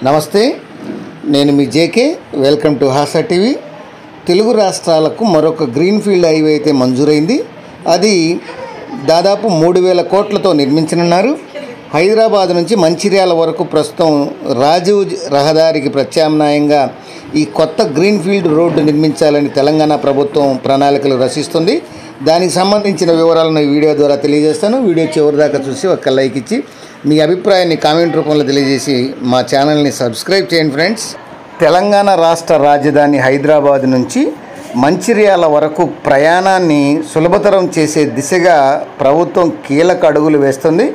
నమస్తే, నేను మీ జేకే. వెల్కమ్ టు హాసా టీవీ. తెలుగు రాష్ట్రాలకు మరొక గ్రీన్ఫీల్డ్ హైవే అయితే మంజూరైంది. అది దాదాపు 3,000 కోట్లతో నిర్మించనున్నారు. హైదరాబాద్ నుంచి మంచిర్యాల వరకు ప్రస్తుతం రాజీవ్ రహదారికి ప్రత్యామ్నాయంగా ఈ కొత్త గ్రీన్ఫీల్డ్ రోడ్డు నిర్మించాలని తెలంగాణ ప్రభుత్వం ప్రణాళికలు రచిస్తుంది. దానికి సంబంధించిన వివరాలను ఈ వీడియో ద్వారా తెలియజేస్తాను. వీడియో చివరి దాకా చూసి ఒక లైక్ ఇచ్చి మీ అభిప్రాయాన్ని కామెంట్ రూపంలో తెలియజేసి మా ఛానల్ని సబ్స్క్రైబ్ చేయండి ఫ్రెండ్స్. తెలంగాణ రాష్ట్ర రాజధాని హైదరాబాద్ నుంచి మంచిర్యాల వరకు ప్రయాణాన్ని సులభతరం చేసే దిశగా ప్రభుత్వం కీలక అడుగులు వేస్తుంది.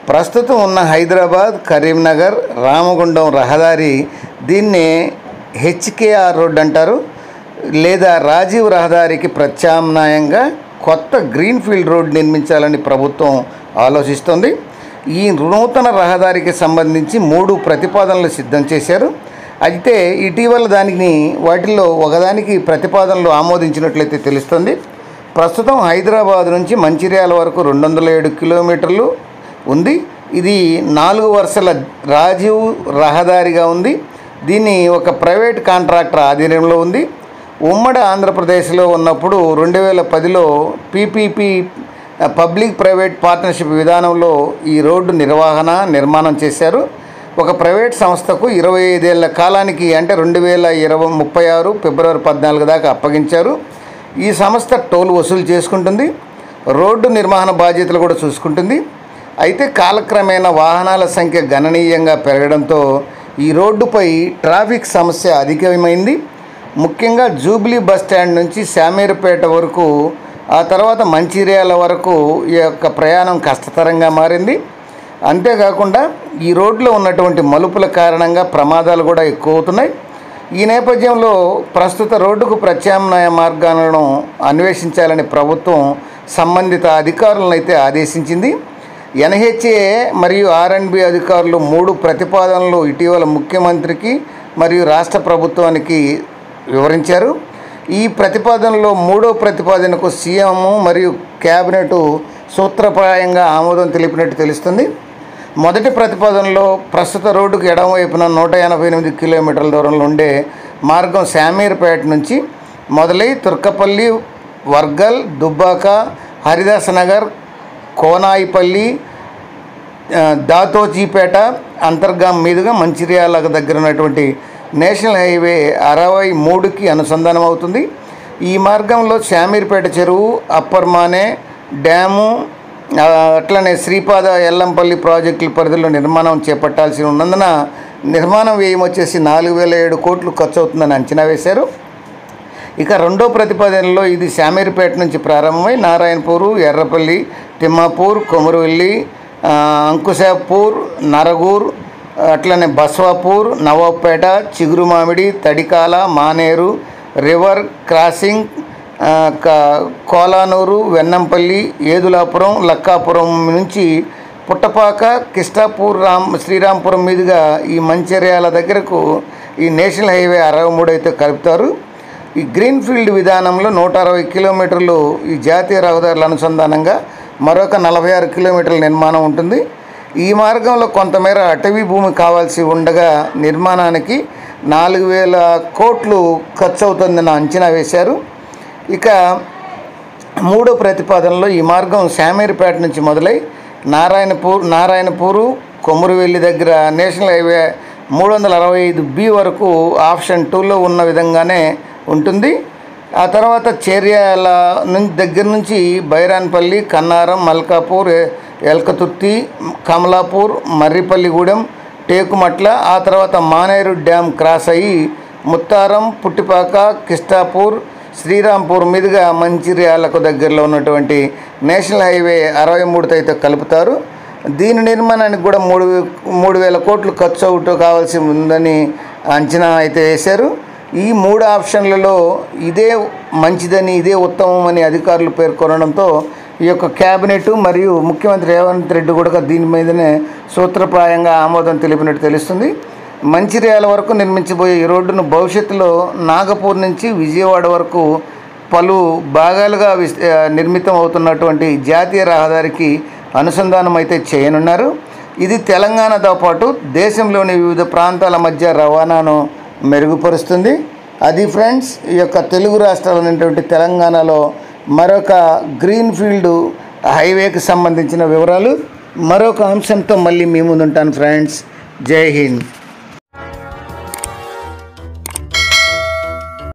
ప్రస్తుతం ఉన్న హైదరాబాద్ కరీంనగర్ రామగుండం రహదారి, దీన్నే హెచ్కేఆర్ రోడ్ అంటారు, లేదా రాజీవ్ రహదారికి ప్రత్యామ్నాయంగా కొత్త గ్రీన్ఫీల్డ్ రోడ్ నిర్మించాలని ప్రభుత్వం ఆలోచిస్తుంది. ఈ నూతన రహదారికి సంబంధించి 3 ప్రతిపాదనలు సిద్ధం చేశారు. అయితే ఇటీవల వాటిల్లో ఒకదానికి ప్రతిపాదనలు ఆమోదించినట్లయితే తెలుస్తుంది. ప్రస్తుతం హైదరాబాద్ నుంచి మంచిర్యాల వరకు 207 కిలోమీటర్లు ఉంది. ఇది 4 వరుసల రాజీవ్ రహదారిగా ఉంది. దీన్ని ఒక ప్రైవేట్ కాంట్రాక్టర్ ఆధీనంలో ఉంది. ఉమ్మడి ఆంధ్రప్రదేశ్లో ఉన్నప్పుడు 2010లో పీపీపీ పబ్లిక్ ప్రైవేట్ పార్ట్నర్షిప్ విధానంలో ఈ రోడ్డు నిర్మాణం చేశారు. ఒక ప్రైవేట్ సంస్థకు 25 ఏళ్ల కాలానికి, అంటే 2036 ఫిబ్రవరి 14 దాకా అప్పగించారు. ఈ సంస్థ టోల్ వసూలు చేసుకుంటుంది, రోడ్డు నిర్వహణ బాధ్యతలు కూడా చూసుకుంటుంది. అయితే కాలక్రమేణా వాహనాల సంఖ్య గణనీయంగా పెరగడంతో ఈ రోడ్డుపై ట్రాఫిక్ సమస్య అధికమైంది. ముఖ్యంగా జూబ్లీ బస్టాండ్ నుంచి శామీర్పేట వరకు, ఆ తర్వాత మంచిర్యాల వరకు ఈ యొక్క ప్రయాణం కష్టతరంగా మారింది. అంతేకాకుండా ఈ రోడ్లో ఉన్నటువంటి మలుపుల కారణంగా ప్రమాదాలు కూడా ఎక్కువ అవుతున్నాయి. ఈ నేపథ్యంలో ప్రస్తుత రోడ్డుకు ప్రత్యామ్నాయ మార్గాలను అన్వేషించాలని ప్రభుత్వం సంబంధిత అధికారులను అయితే ఆదేశించింది. ఎన్హెచ్ఏ మరియు R&B అధికారులు 3 ప్రతిపాదనలు ఇటీవల ముఖ్యమంత్రికి మరియు రాష్ట్ర ప్రభుత్వానికి వివరించారు. ఈ ప్రతిపాదనలో 3వ ప్రతిపాదనకు సీఎం మరియు కేబినెట్ సూత్రప్రాయంగా ఆమోదం తెలిపినట్టు తెలుస్తుంది. మొదటి ప్రతిపాదనలో ప్రస్తుత రోడ్డుకు ఎడమవైపున 188 కిలోమీటర్ల దూరంలో ఉండే మార్గం శామీర్పేట నుంచి మొదలై తుర్కపల్లి, వర్గల్, దుబ్బాక, హరిదాస్ నగర్, కోనాయిపల్లి, దాతోజీపేట, అంతర్గాం మీదుగా మంచిర్యాలకు దగ్గర ఉన్నటువంటి నేషనల్ హైవే 63కి అనుసంధానం అవుతుంది. ఈ మార్గంలో శామీర్పేట చెరువు, అప్పర్ మానే డ్యాము, అట్లనే శ్రీపాద, ఎల్లంపల్లి ప్రాజెక్టుల పరిధిలో నిర్మాణం చేపట్టాల్సి ఉన్నందున నిర్మాణం వ్యయం వచ్చేసి 4,007 కోట్లు ఖర్చు అవుతుందని అంచనా వేశారు. ఇక రెండో ప్రతిపాదనలో ఇది శామీర్పేట నుంచి ప్రారంభమై నారాయణపూర్, ఎర్రపల్లి, తిమ్మాపూర్, కొమురువెల్లి, అంకుశాపూర్, నరగూర్, అట్లనే బస్వాపూర్, నవాబ్పేట, చిగురుమామిడి, తడికాల, మానేరు, రివర్ క్రాసింగ్, కోలానూరు, వెన్నంపల్లి, ఏదులాపురం, లక్కాపురం నుంచి పుట్టపాక, కిష్టాపూర్, శ్రీరాంపురం మీదుగా ఈ మంచిర్యాల దగ్గరకు ఈ నేషనల్ హైవే 63 అయితే కలుపుతారు. ఈ గ్రీన్ఫీల్డ్ విధానంలో 160 కిలోమీటర్లు ఈ జాతీయ రహదారుల అనుసంధానంగా మరొక 46 కిలోమీటర్ల నిర్మాణం ఉంటుంది. ఈ మార్గంలో కొంతమేర అటవీ భూమి కావాల్సి ఉండగా నిర్మాణానికి 4,000 కోట్లు ఖర్చు అవుతుందని అంచనా వేశారు. ఇక మూడో ప్రతిపాదనలో ఈ మార్గం శామీర్పేట నుంచి మొదలై నారాయణపూరు, కొమురువెల్లి దగ్గర నేషనల్ హైవే 365B వరకు ఆప్షన్ 2లో ఉన్న విధంగానే ఉంటుంది. ఆ తర్వాత చేర్యాల దగ్గర నుంచి బైరాన్పల్లి, కన్నారం, మల్కాపూర్, ఎల్కతుర్తి, కమలాపూర్, మర్రిపల్లిగూడెం, టేకుమట్ల, ఆ తర్వాత మానేరు డ్యామ్ క్రాస్ అయ్యి ముత్తారం, పుట్టిపాక, కిష్టాపూర్, శ్రీరాంపూర్ మీదుగా మంచిర్యాలకు దగ్గరలో ఉన్నటువంటి నేషనల్ హైవే 63తో అయితే కలుపుతారు. దీని నిర్మాణానికి కూడా 3,000 కోట్లు ఖర్చు కావాల్సి ఉందని అంచనా అయితే వేశారు. ఈ 3 ఆప్షన్లలో ఇదే మంచిదని, ఇదే ఉత్తమమని అధికారులు పేర్కొనడంతో ఈ యొక్క క్యాబినెట్ మరియు ముఖ్యమంత్రి రేవంత్ రెడ్డి కూడా దీని మీదనే సూత్రప్రాయంగా ఆమోదం తెలిపినట్టు తెలుస్తుంది. మంచిర్యాల వరకు నిర్మించబోయే ఈ రోడ్డును భవిష్యత్తులో నాగపూర్ నుంచి విజయవాడ వరకు పలు భాగాలుగా నిర్మితం అవుతున్నటువంటి జాతీయ రహదారికి అనుసంధానం అయితే చేయనున్నారు. ఇది తెలంగాణతో పాటు దేశంలోని వివిధ ప్రాంతాల మధ్య రవాణాను మెరుగుపరుస్తుంది. అది ఫ్రెండ్స్, ఈ యొక్క తెలుగు రాష్ట్రాలైనటువంటి తెలంగాణలో మరొక గ్రీన్ఫీల్డ్ హైవేకి సంబంధించిన వివరాలు. మరొక అంశంతో మళ్ళీ మీ ముందుంటాను ఫ్రెండ్స్. జై హింద్.